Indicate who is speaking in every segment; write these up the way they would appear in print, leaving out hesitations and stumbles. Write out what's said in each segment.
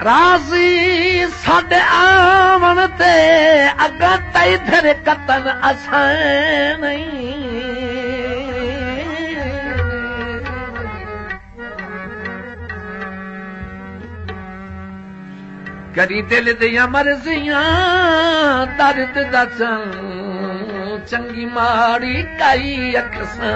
Speaker 1: राजी साडे आवन ते अगा तई फिर कतन असां नहीं करी दिल दियां मर्जियां दर्द दसन चंगी माड़ी काई अखसां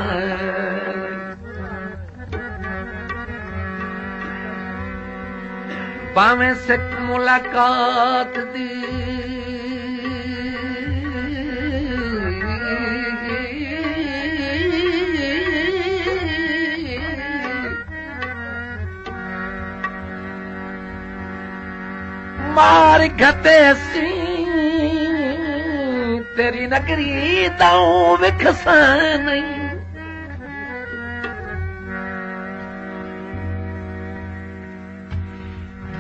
Speaker 1: पावें सिक मुलाकात दी मार घते सी तेरी नगरी दाऊं विखसा नहीं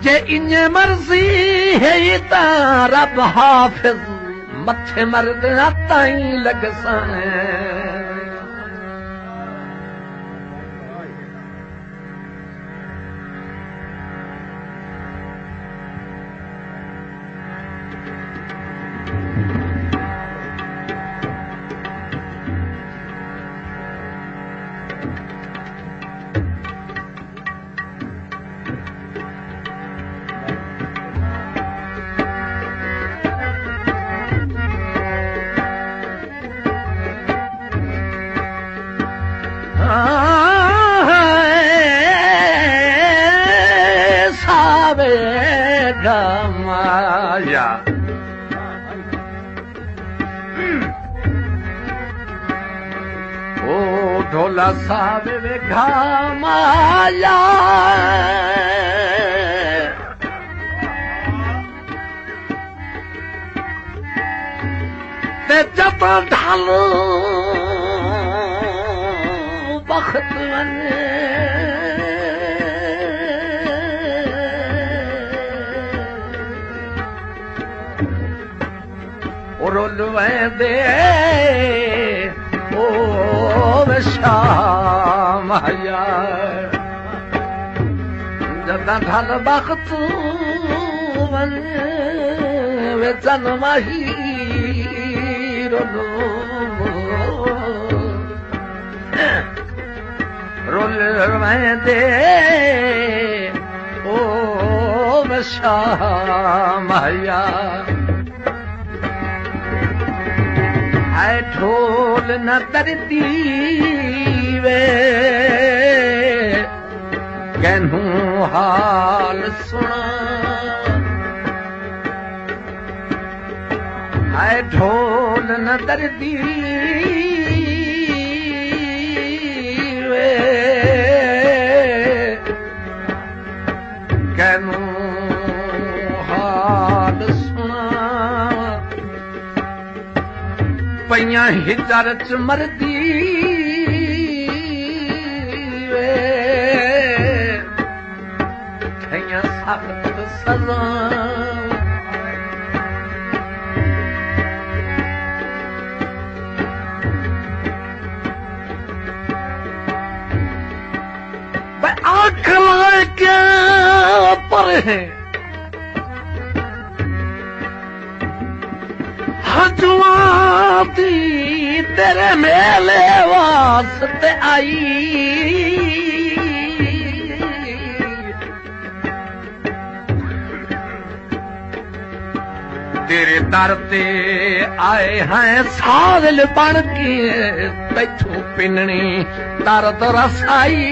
Speaker 1: जे इन्हें मर्जी है ता रब हाफिज मथे मर्द ताई लगसा माया ओ ढोला सावे वे घामाया ते जब ढालो बख्त वने रोलवे दे ओ शामाया जदा ढल बख्त वने वे चन माही रोलवे दे ओ शामाया ढोल न तरती वे कहनू हाल सुना है ढोल न तरती वे कहनू हाल सुना पइयां हिजर च मरदी वे ठइयां सख्त सज़ा आँख लाए क्या पर है हजवाती तेरे मेले वास्ते आई तेरे दर ते आए हैं साल बन के तैथू पिननी दर्द रसाई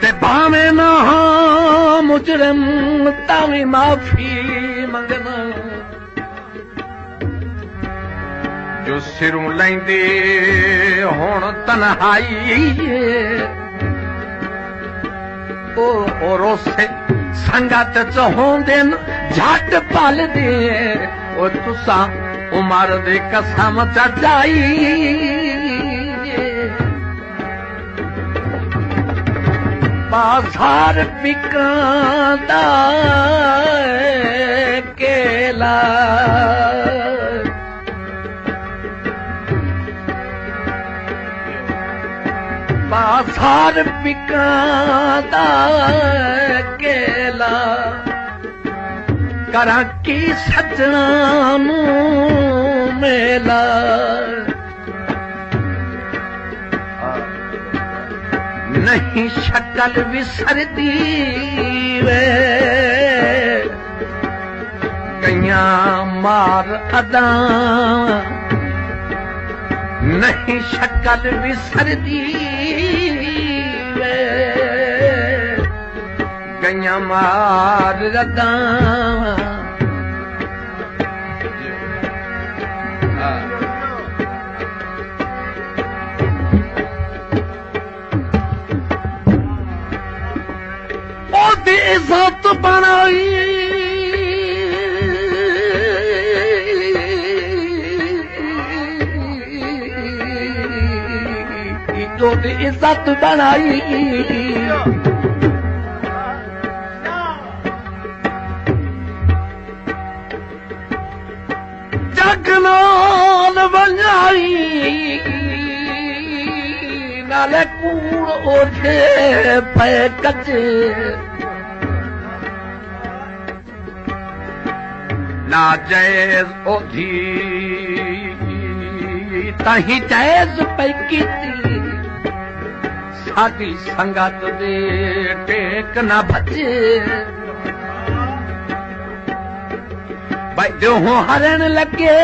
Speaker 1: ते भावे ना मुजरम तावी माफी मंगना जो सिरों लैंदे हुण तन्हाई ओ रोसे संगत च होंदे झट पल दे ओ तुसा उमर दे कसम चढ़ाई बाजार बिकांदा केला बासार पिकांदा केला करा की सजना नूं मेला नहीं शक्ल विसरदी वे कइयां मार अदा नहीं शक्ल विसरदी वे कइयां मार अदा इज्जत बनाई जो इज्जत बनाई जग नाल बनाई नाले कूड़ ओठे पे कच्चे नाजायज ओधी ताही जायज पै कीती साडी संगत दे टेक ना बचे भाई जो हरण लगे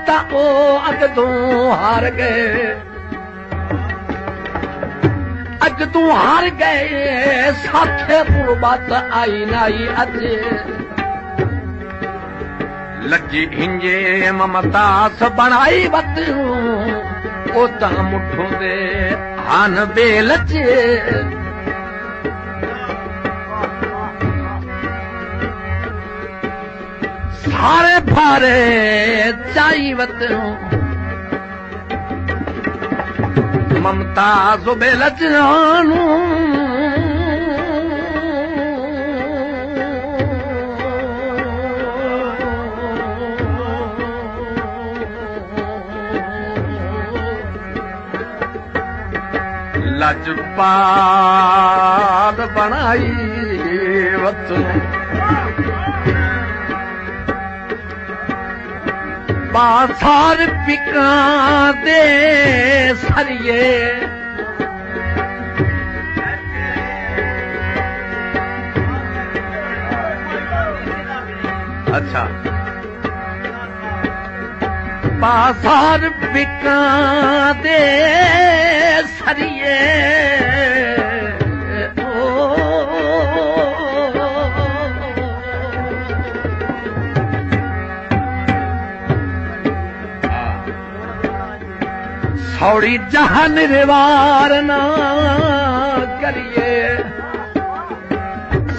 Speaker 1: ता ओ अग तू हार गए अग तू हार गए साथे पुरबत आई नाई अजे लगी हिंजे ममतास बनाई वत ओ ता मुठों दे हान बेलचे सारे फारे चाई वत ममतास बेलचनू लजपाल बनाई वत बासार पिका दे सरिये अच्छा बासार पिका दे सरिये सौड़ी जहान रिवार ना करिए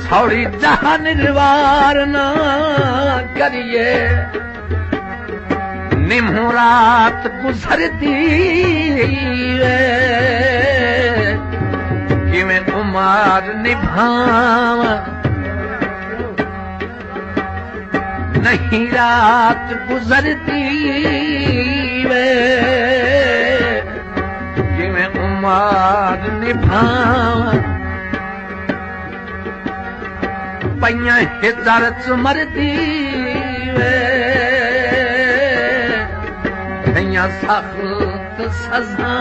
Speaker 1: सौड़ी जहान रिवार ना करिए निम्हू रात गुजरती किवें उमर निभावा नहीं रात गुजरती वे किवें उमर निभावा पइयां हिजर च मरदी वे कइयां सख्त सजा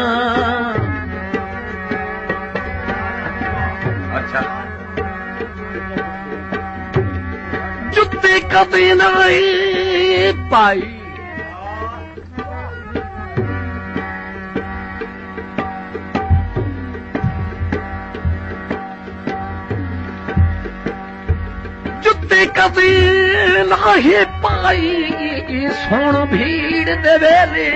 Speaker 1: अच्छा जुत्ते कदी नहीं पाई जुत्ते कदी नहीं पाई सुन भीड़ दे वेले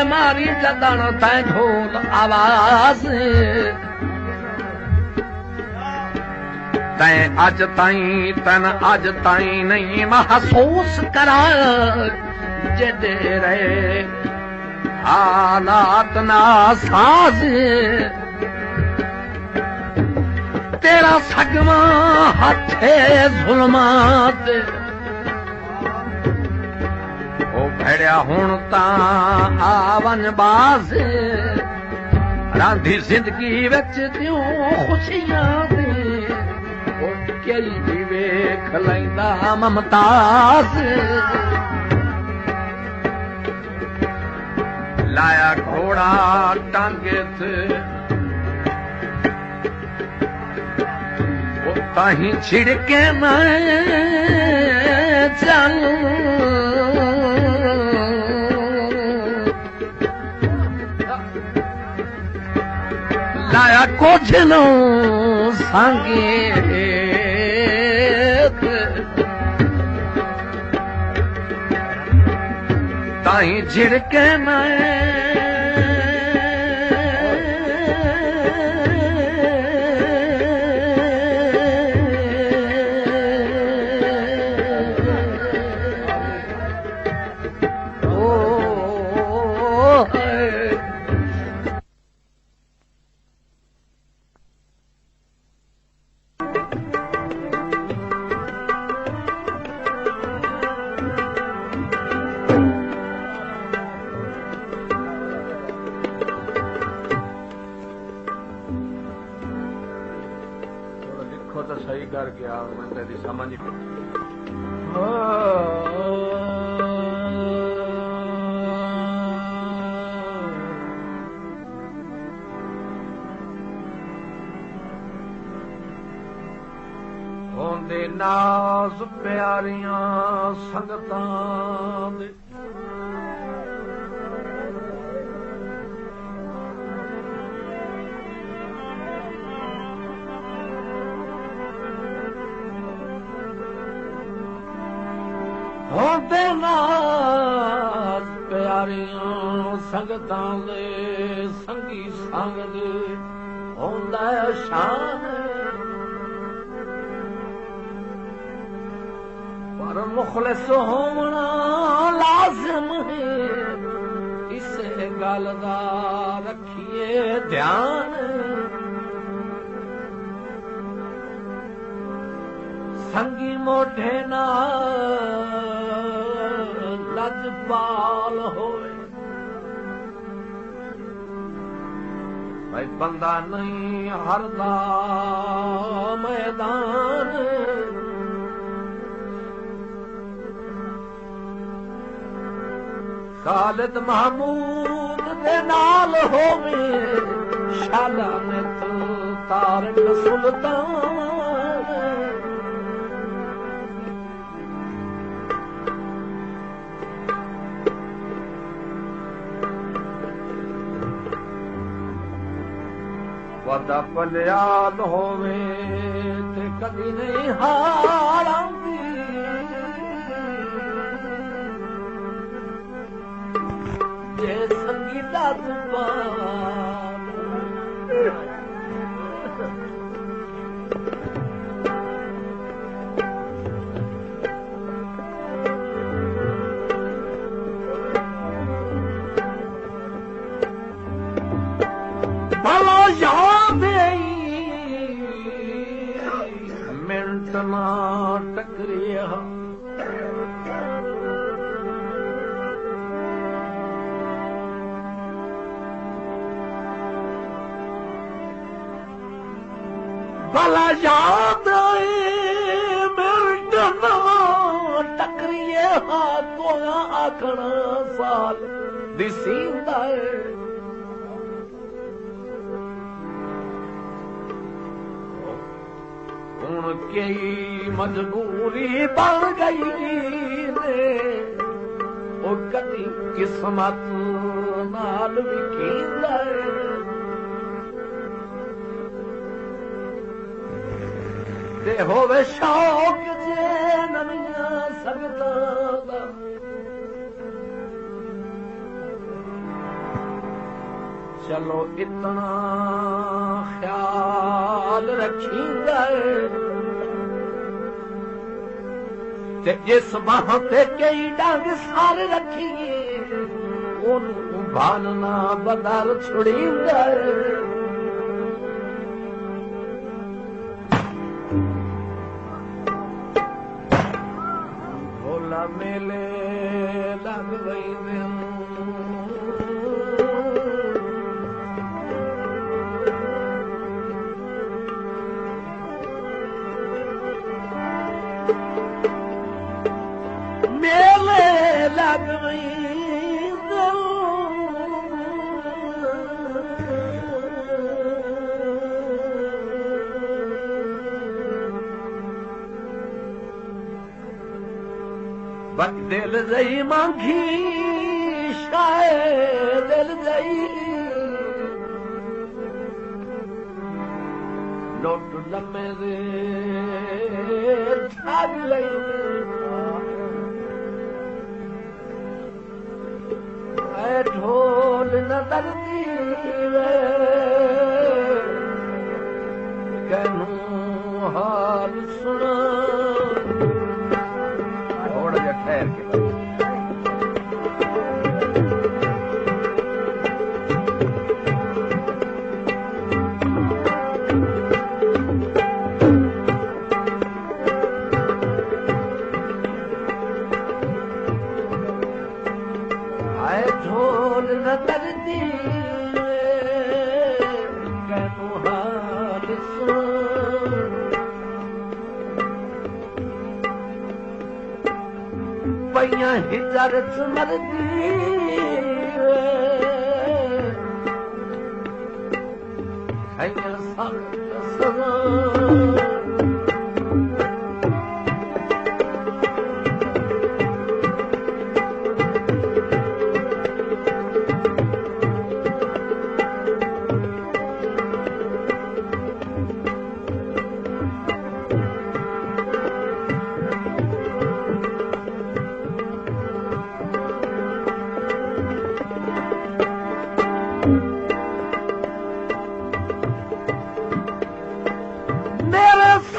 Speaker 1: मारी जदन तै ढोल आवाज तै अज ताई तन अज ताई नहीं महसूस करा जदे रहे हालात ना साज तेरा सगवा हथे जुल्मात ओ भेड़िया हुण ता आवन बाज रांधी जिंदगी विच त्यों खुशियां दे कई भी वेख लैंदा ममताज लाया घोड़ा टांगे ते ताही छिड़के मैं चल लाया कुछ नो सांगे ताही छिड़के मैं सही कर गया मैं तेरी समझ होंदे नाज प्यारियां संगतां दे होंदे नाज प्यारियां संगतां दे संगी संग दे होंदा शान पर मुखलिस होना लाजिम है इस गल दा रखिए ध्यान संगी मोढे ना लजपाल होए भाई बंदा नहीं हरदा मैदान खालिद महमूद दे नाल होवे शाला में तू तारक सुल्तान वादा पलियाल होवे ते कदी नहीं हार आंदी जे संगी दा जुबान भला याद मिनट ना टकरिया भला याद मिनट ना टकरिए तो आखना साल दिसींदा कई मजबूरी बन गई ने वो कदी किस्मत नाल विकींदा ते होवे शौक जे नवियां संगतां दा चलो इतना ख्याल रखींदा ते जिस बाह ते कई डंग सार रखिए ओनू भालना बदल छुड़ींदा भोला मेले लग वही दिल जई मांगी शायद दिल जई लोट लम्मे दे छाग लई ऐ ढोल न दर्दी वे कहनू हाल सुना थोड़ा जा ठहर के पईयां हिजरत मरदी खैया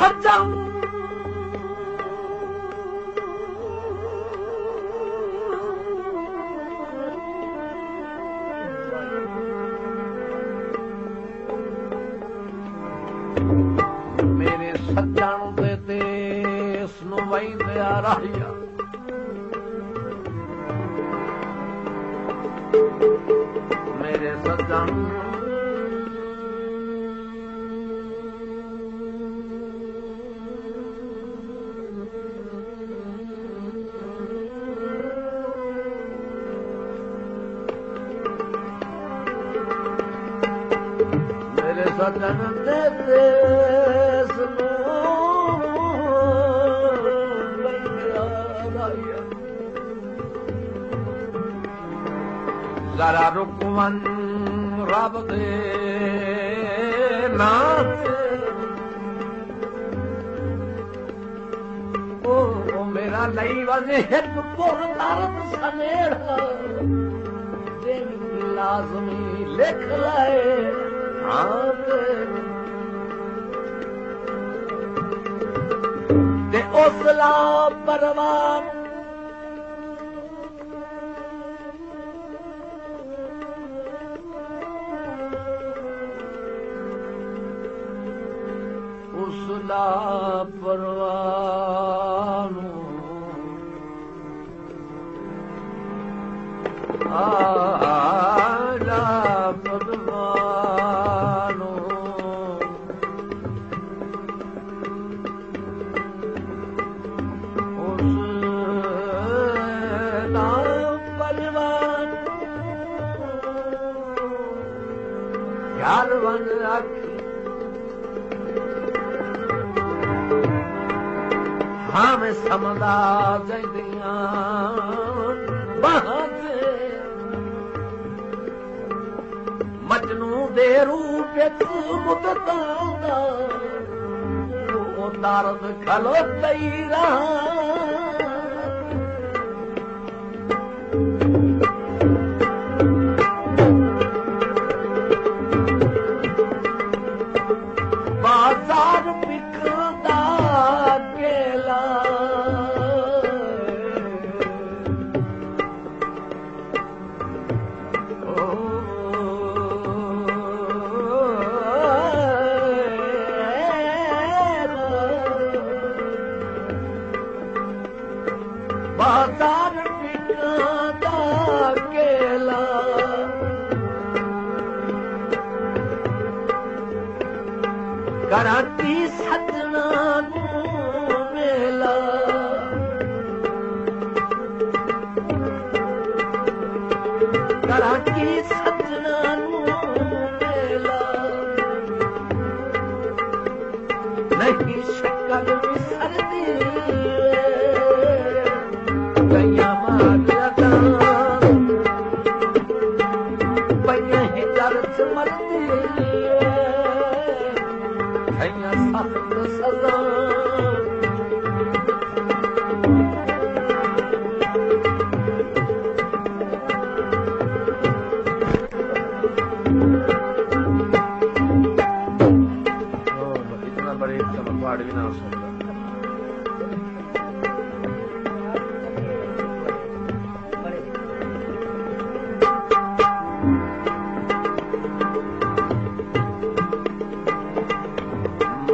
Speaker 1: सज़ा मेरे सज्जन दे देस नूं वहिंदिया रहिया मेरे सज्जन सजन दे देस जरा रुकवन रब दे नाम ओ मेरा नहीं वजे हिक पुर दर्द सनेड़ा लाजमी लिख लाए ते उसला परवान उसला परवान आला परवान वन आखी हाँ मैं समझा जदिया मजनू दे रूप मुदत दर्द खलो तईरा बाजार बिकदा केला बाजार बिकदा केला कराती सजना मेला कराती सजना मेला नहीं शक्ल विसरदी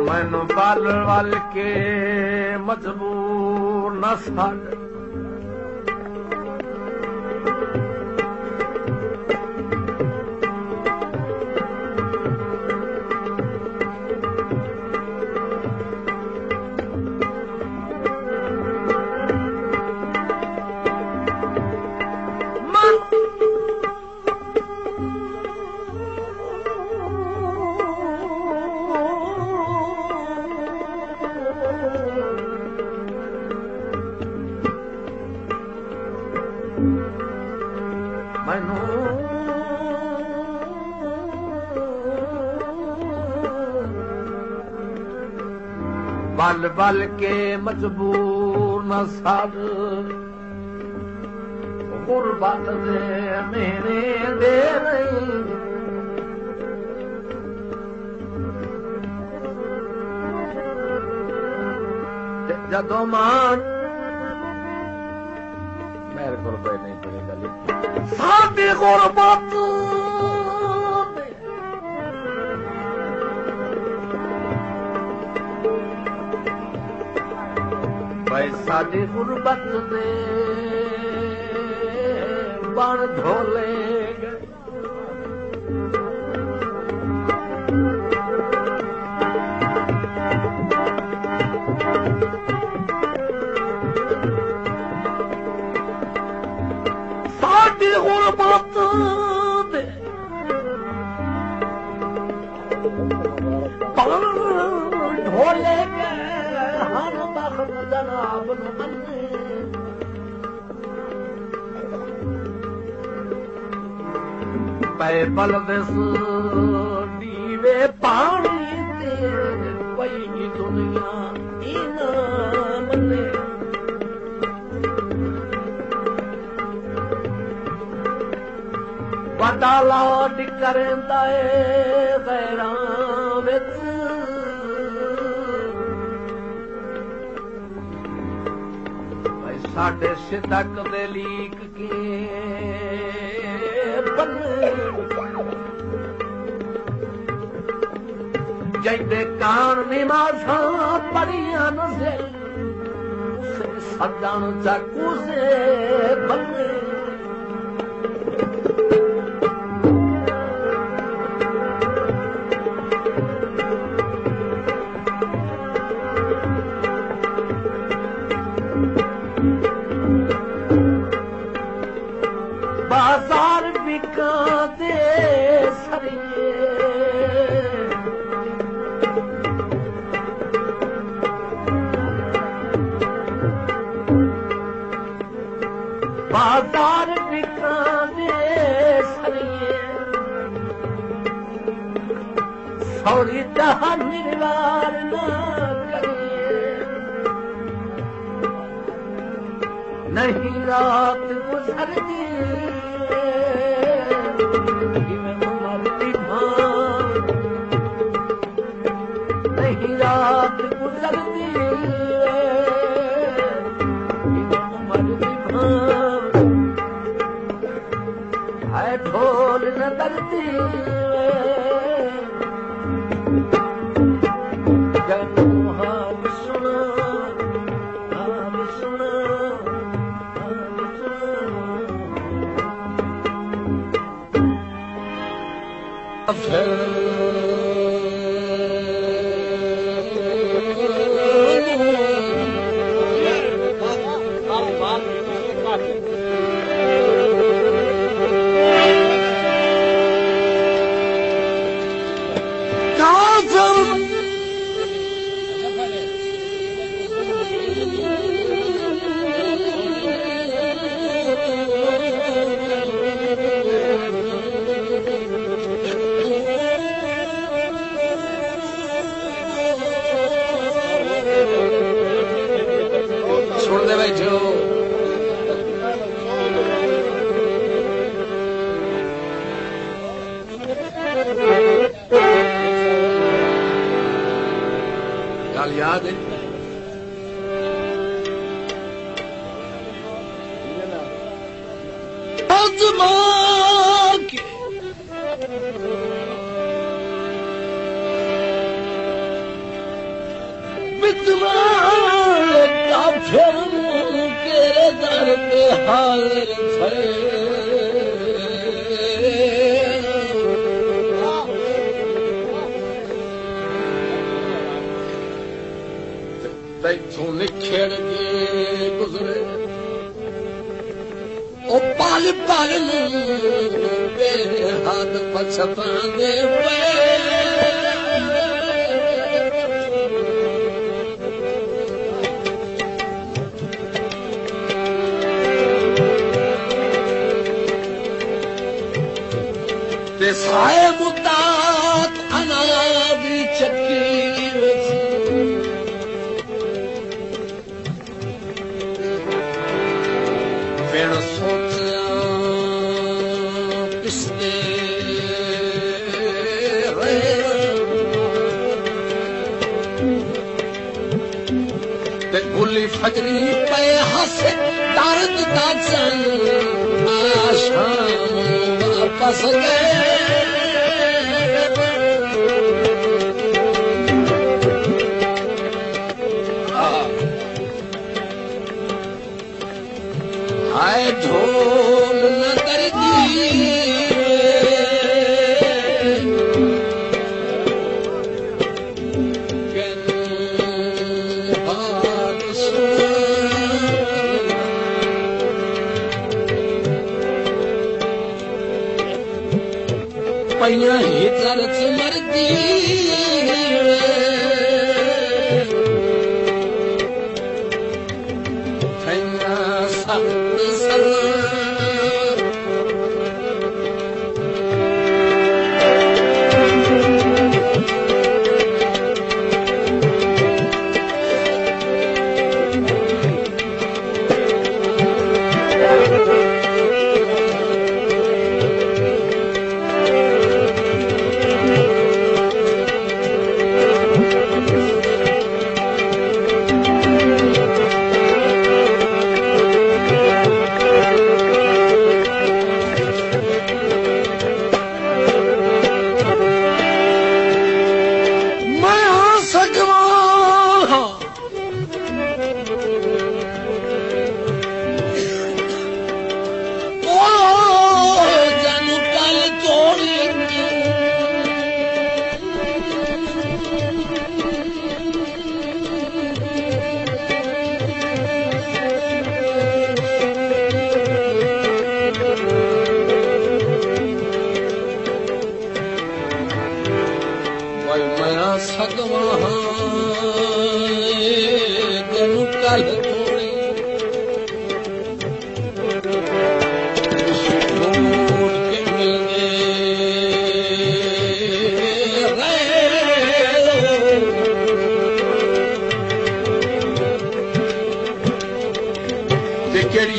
Speaker 1: मैनू बाल वाल के मजबूर न साड बल बल के मजबूर न साड गुरबत दे मेरे दे रही जदों मान मेरे को कोई नहीं पड़ेगा साडी गुरबत साडी गुरबत दे बण धोले साडी गुरबत दे बण धोले जनाब पैबल दिस दीवे पानी ते पई दुनिया इनाम ने वडा लाड करंदा ए गैरां विच साडे सिदक दे लीक के बन्ने जैदे कान निमाज़ां पढ़ियां न से सदन चाकू से बन्ने बाजार बिका दे सरिये बाजार बिका दे सरिये सौरी जहां निर्वार न करिए नहीं रात गुजरती नहीं रात गुजरती है ढोल न दरती जनू हाल सुना हाल सुना हाल सुना गाल याद है
Speaker 2: हाजिर थे
Speaker 1: तैथों निखेड़ के गुजरे ओ पाल पाल बेहाद पछताने पे साए मुद्दात अनाबी चक्की फिर सोचा पिछले ते गुली फजरी पे हंसे दर्द दा चन आशाम वापस गए आए ढोल न दर्दी पैया ही तरस मरदी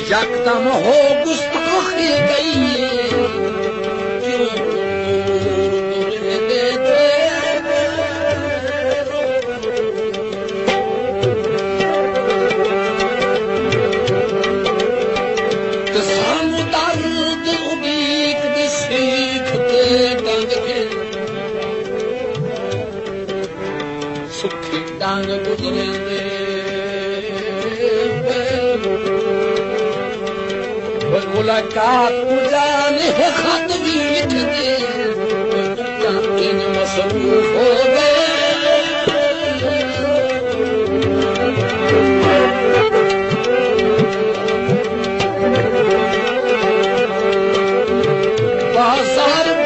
Speaker 1: यकदम हो गुस्ताखी गई सुखी डांग गुजरे मुलाकात जाने खत भी लिख दे इन मसरूफ हो गए बाजार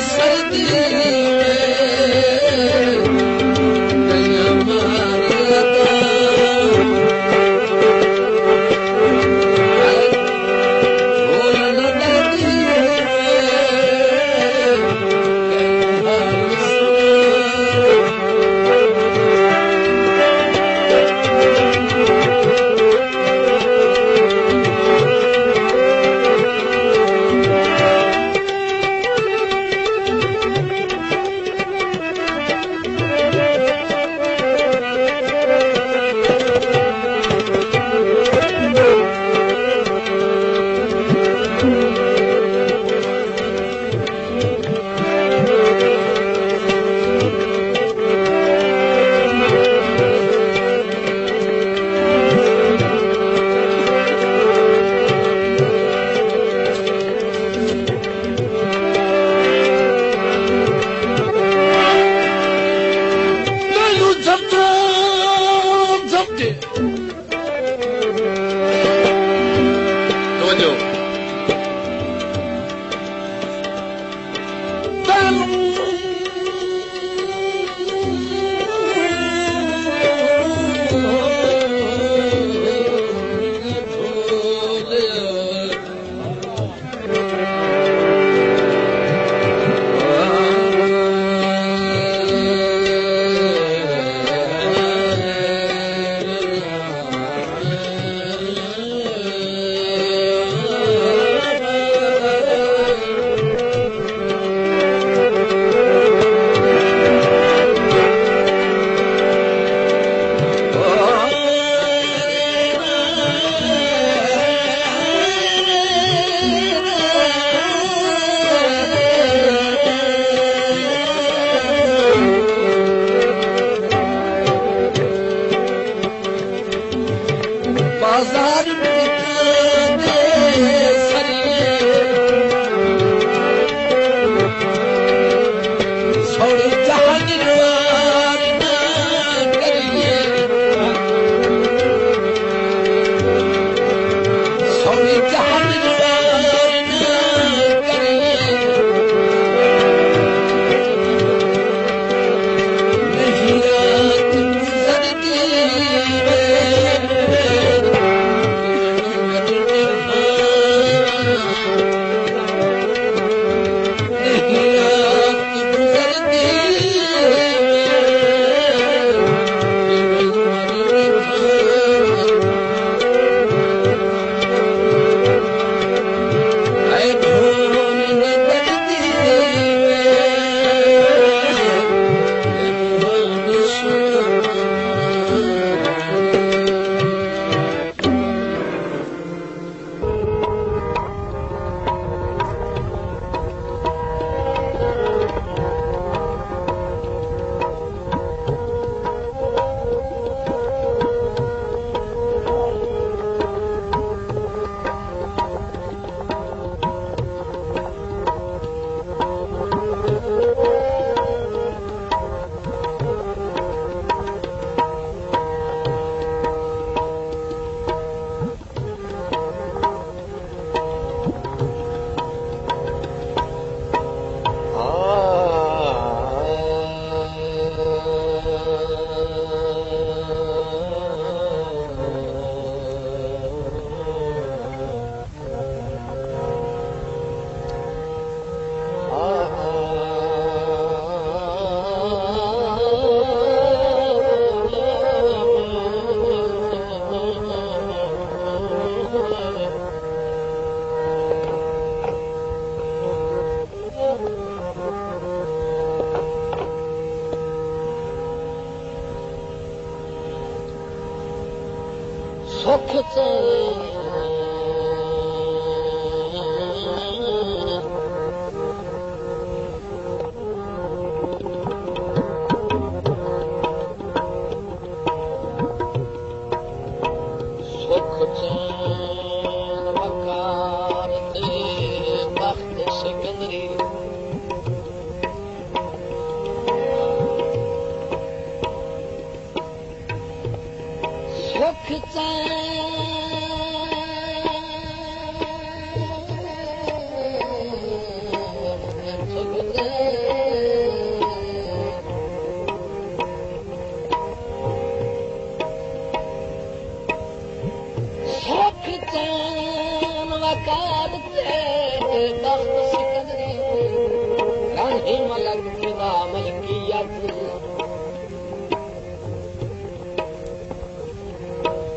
Speaker 1: सर्दी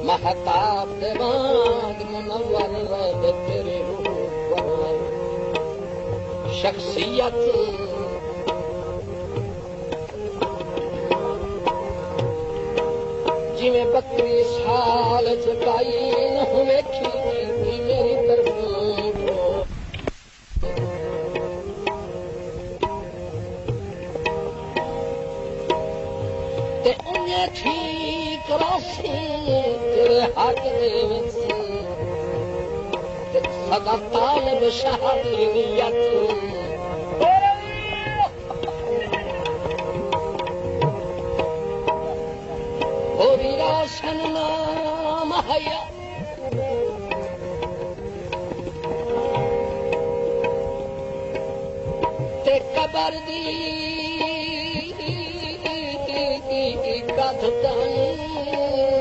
Speaker 1: महताब देवान मुनव्वर रह तेरे शख्सियत जिमें 32 साल चकाई न वेखी मेरी तरफ ते उन्हें ठीक रासी तेरे हाथ दे विच ते सदा तालब शहादी नियत रोशन नाम हया ते कबर दी कथ ताई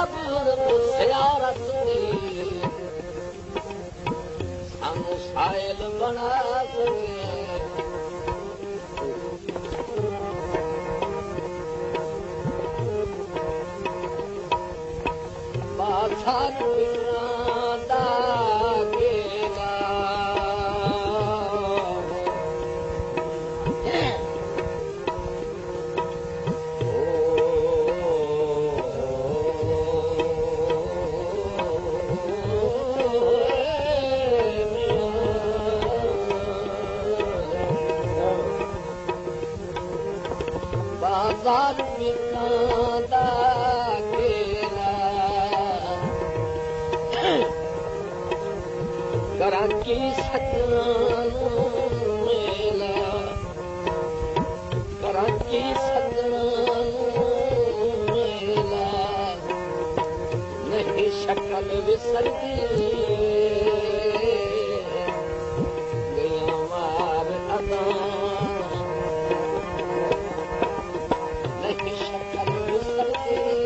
Speaker 1: सियारत दी सानू साहिल बना सके बाजार दा गेला बाजार दा की सजना कराची सजना नहीं शक्ल विसरती गया मार अदा नहीं शक्ल विसरती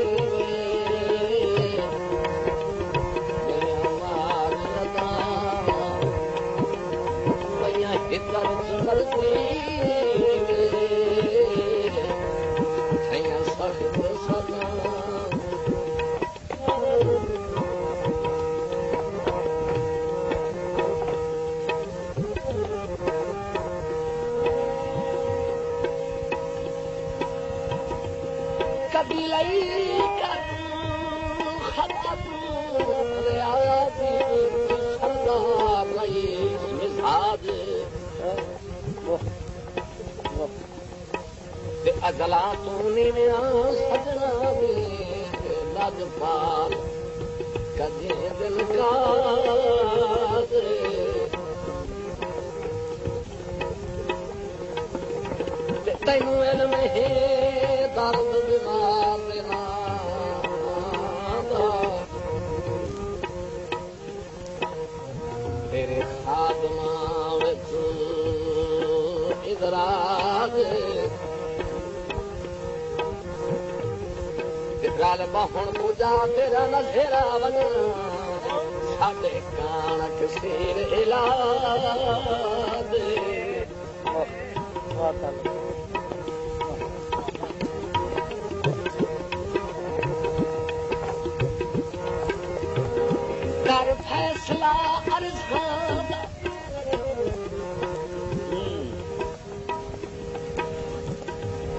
Speaker 1: कभी लई कर खत्म रियाजी सरदार रईस मिजाज अजला तूने सजना में लजपाल कजे दिल का तैनू इल्म है दर्द बीमार तेरे खादमा विच इदराज गल बहुन पूजा तेरा नज़ेरा वना साडे कानक सिर इलाज कर फैसला अरज़ान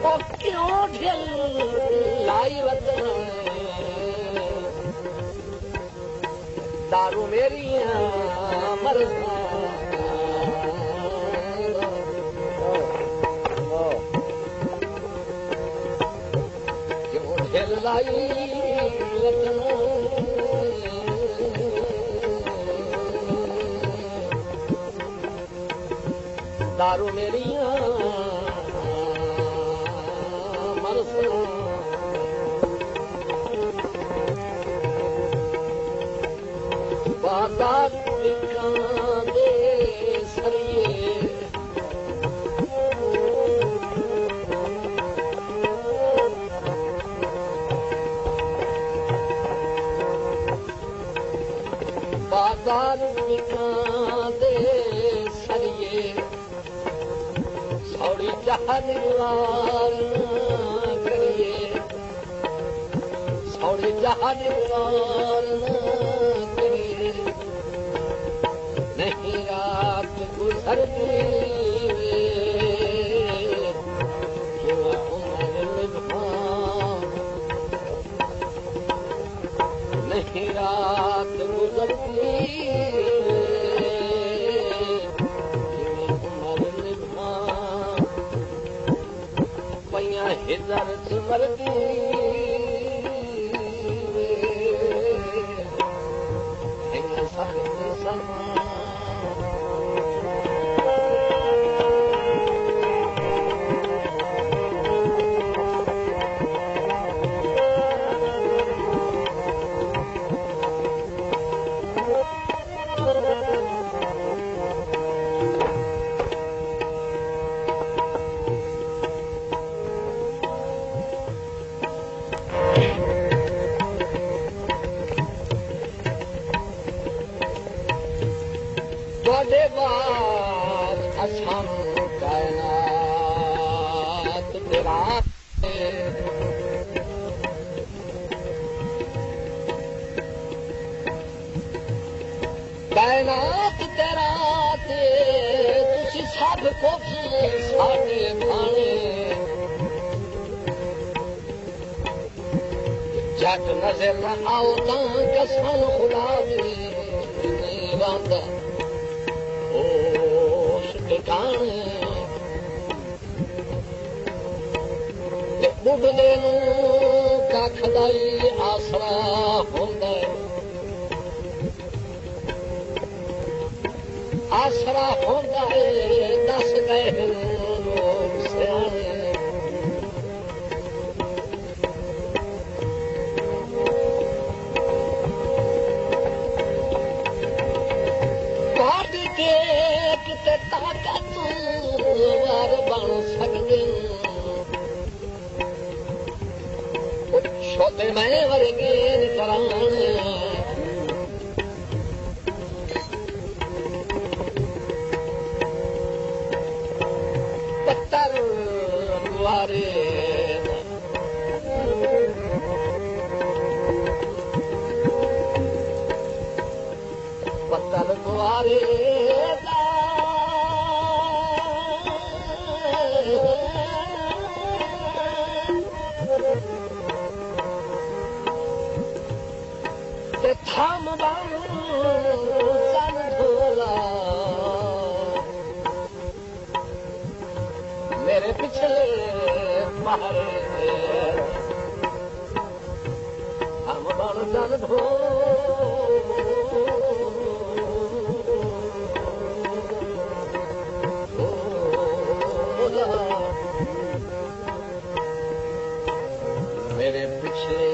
Speaker 1: ओ क्यों ढिल लाई वतन दारू मेरी मरज़ा क्यों ढिल लाई वतन दारू मेरी बाजार दे सरिए बाजार दे सरिए सौड़ी जहान करिए सौड़ी जहान नहीं रात गुजरती क्यों उम्र निभा नहीं रात गुजरती क्यों उम्र निभा पैया हिजर मरती तैनात तेरा तुसी सब कुछ साडे भाणे जट नजर न आओ तां कसम खुदा दी नहीं वांदा होश ठिकाने बुढ़दे नूं कख दा ही आसरा हुंदा आसरा होंदा है दस गए लोग सियाने काट के किते ताकत वार बन सकदे छोटे मैं वर्गे कराने पत्थर दुआरे पत्थर दुआरे थाम बाबू चल ढोला मेरे पिछले मारे हम बन चल ढोला मेरे पिछले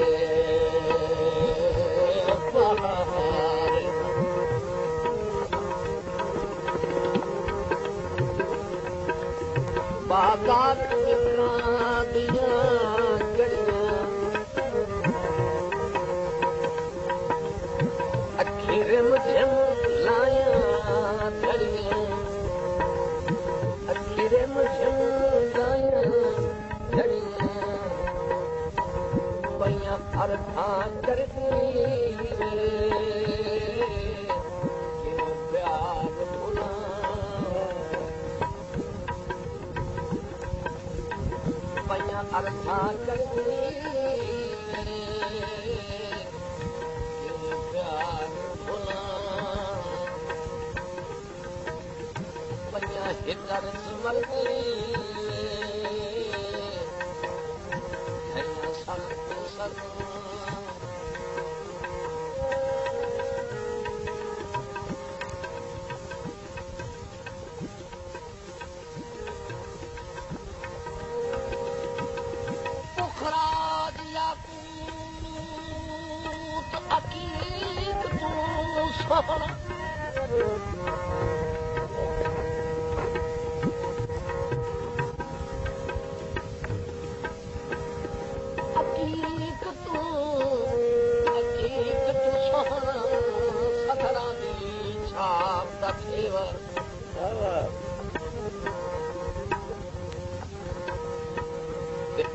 Speaker 1: बागात दिया गलियां अखीरे मुझे लाया धड़ियां अखीरे मुझे लाया धड़ियां पैया हर था करती अर्था करती प्यार भुला पैया हितर स्मरती सख्त सख्त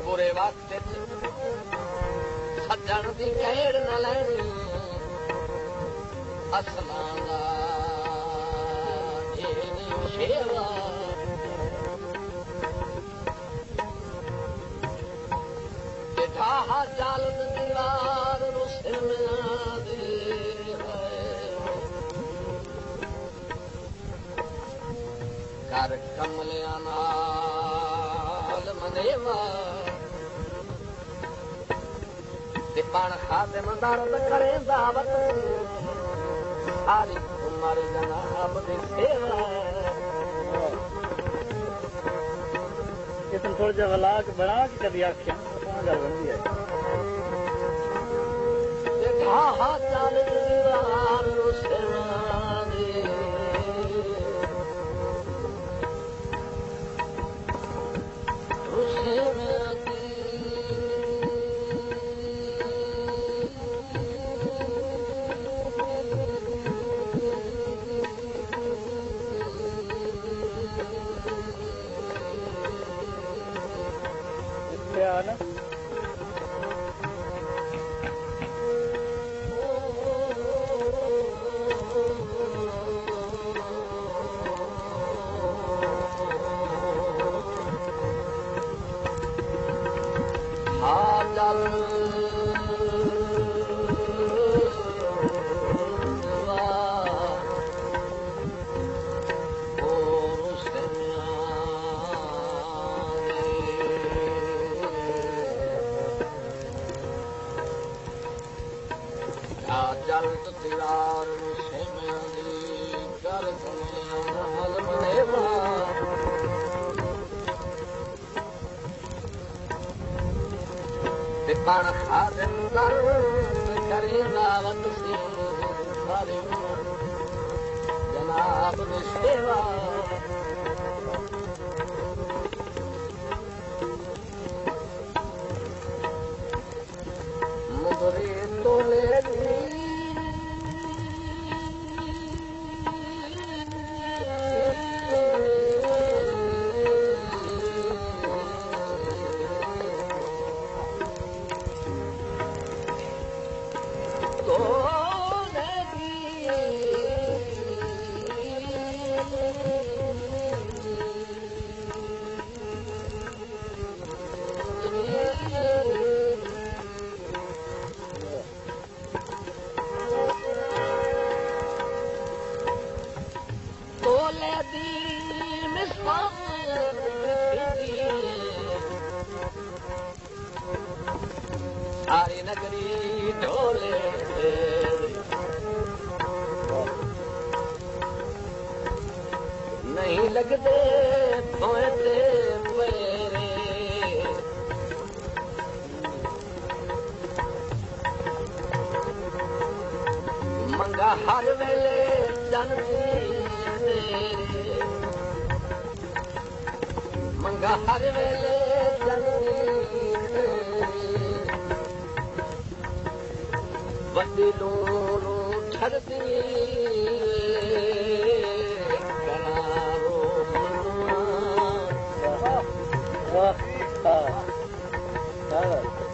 Speaker 1: बुरे वक्त सज्जन की कैड़ न लैनी असलां शेवा ठाहा जालत दीवार कर कमलिया नाल मनेवा पान खातिम दर्द करे दावत सारी उमर जनाब दी सेवा तुम थोड़ा जा वलाक बना के कभी आख्या गल बनती है ठाहा जालत दीवार जल्द दीवार कर पण खादर करी दावत सी जनाब सेवा मुदरे तोले सारी नगरी ढोले नहीं लगते धोते मेरे मंगा हर वेले जनती मंगा हर वेले जनती वॾी लूणू ठरदी करारो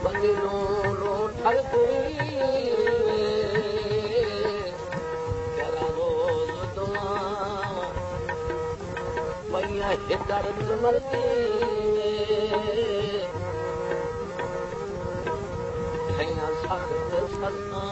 Speaker 1: वॾी लूणू ठरदी करारो दुआ मैया हिकर मरदी ठैया सख्त सत्ता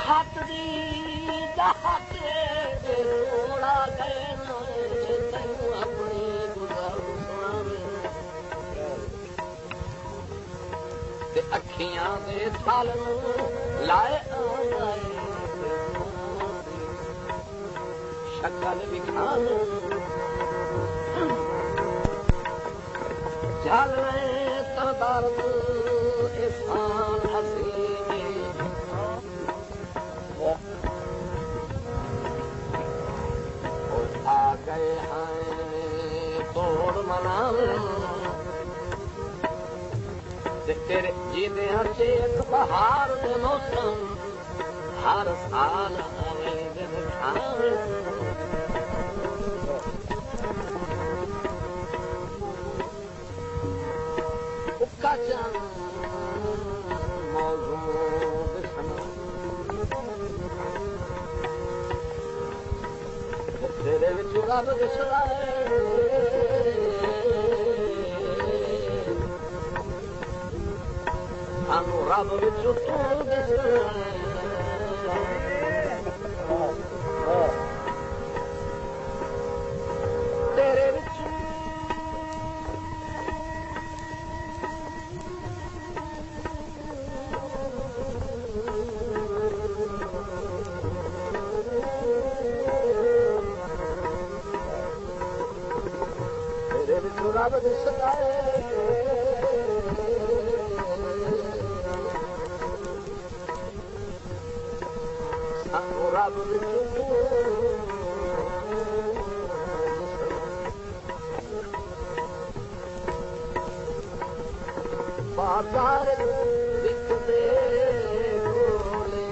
Speaker 1: हाथ दी दहाते थोड़ा गए तैनू अपनी गुजारू सुनावे ते अखियां दे थाल लाए आए शक्ल विखाने झल तो दर्द एहसान हसी आ गए हैं तोड़ मनावे तेरे जीने से एक बहार दे मौसम हर साल आवे दिन खावे उक्का चंद मौजूद तेरे विच रब दिसदा सानू रब विच तू दिसदा तेरे विच रब दिसदा सानू रब विच बाजार विकदे कोले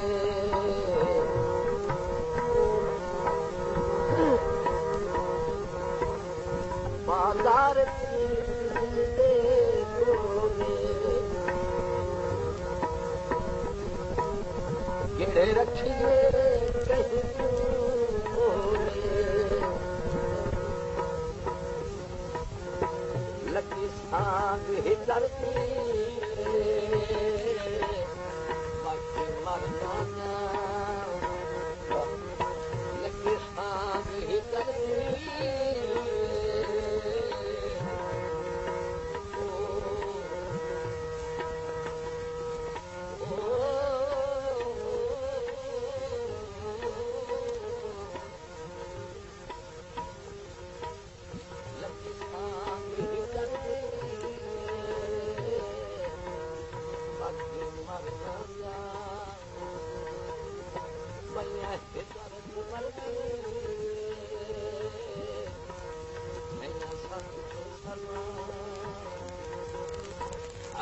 Speaker 1: गिड़े रखिए लगी सांग ही धरती बाकी मरना लगी सांग ही धरती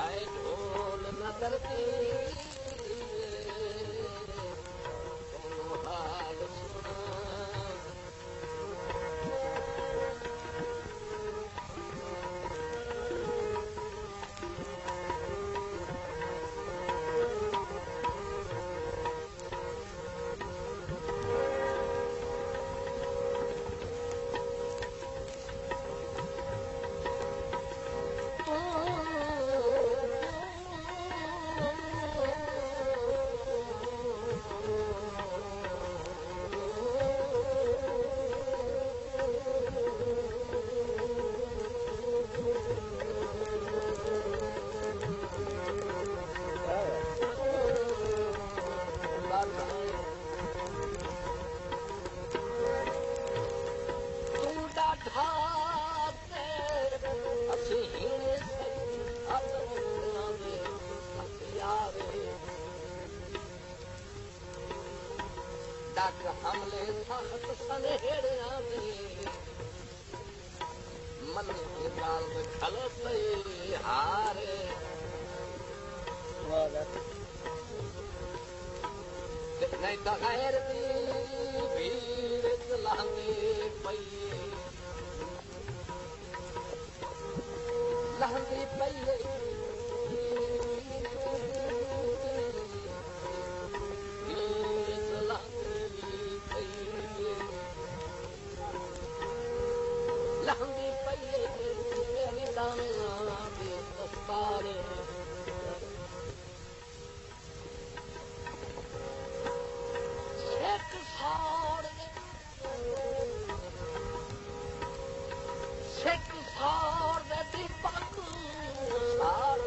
Speaker 1: आए ढोल न करती हाल सुना हमले सख्त सनेड़िया मन की गाल में खलते हारे नहीं तो गैर भीड़ लहंगी पइए लहंगी पइए लहंगी पइए मेरी दाना के दस्तारे शेख सार दे दीपक सार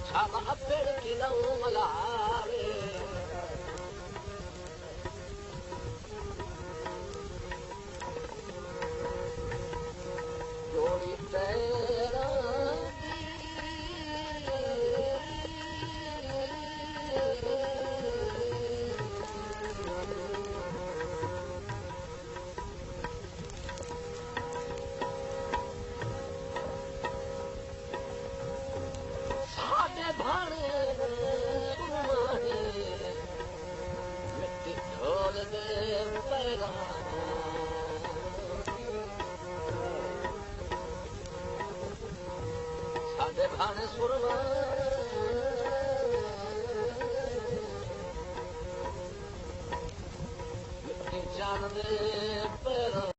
Speaker 1: छावा पेड़ की लऊ मलारे जोड़ी तेरा सादे भाने मिट्टी ढोल दे पैरा सादे भाने सुरमा मिट्टी जान दे